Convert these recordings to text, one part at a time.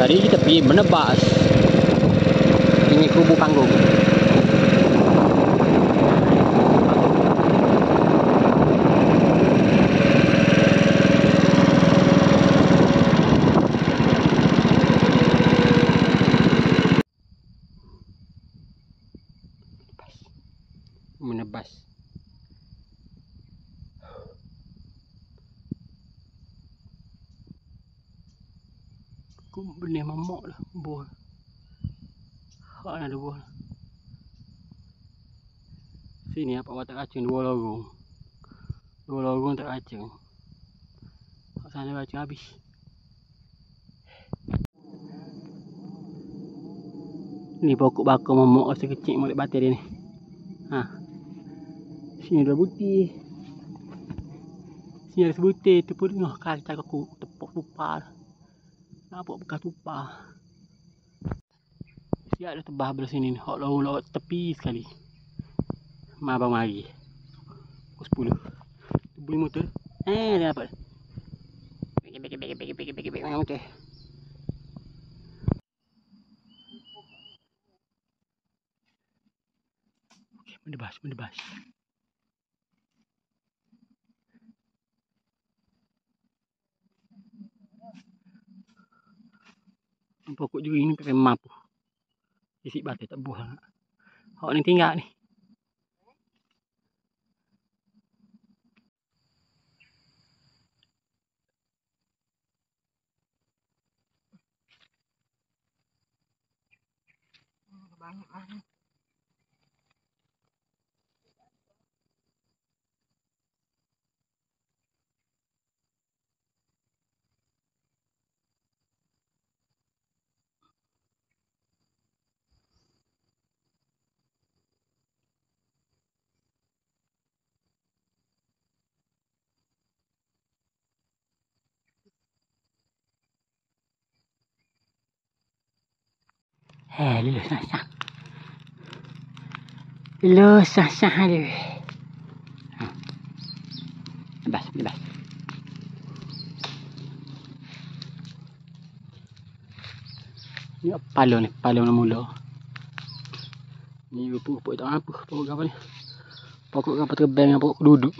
Jadi kita pergi menebas. Ini kubu panggung. Menebas. Aku benih mamok lah buah. Hak ada buah. Sini apa watak kacang dua lorong. Dua lorong tak kacang. Hak sana kacang habis. Ni pokok bakar mamok rasa kecil molek batai dia ni. Ha. Sini ada butir. Sini ada sebutir tu pun tengah kacang aku tepuk tupa. Nampak bekas tupa. Siap dah tebah belah sini ni. Hak lorong lawat tepi sekali. Mak abang mari. Pukul 10. Beli motor. Dia dapat. Bagi motor. Mendebas. Pokok juga ini pakai map. Isi batai tak buah. Hak ni tinggal ni. Banyak lah ni. Lulus sah. Lulus sah dia. Bebas. Ni palung nak mula. Ni rupa-rupa tak apa. Pokok apa ni? Pokok apa terbang dengan pokok duduk.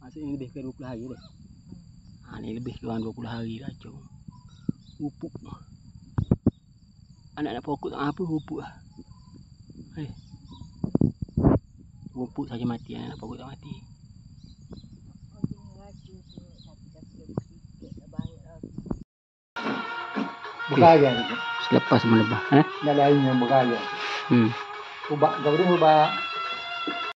Maksudnya lebih ke 20 hari dah. Ni lebih kurang 20 hari dah cung. Rupuk. Anak-anak pokok tak apa rupuk lah. Rupuk saja mati, anak pokok tak mati. Bergaya Selepas menebah. Dah lain yang bergaya. Ubak kau ni ubak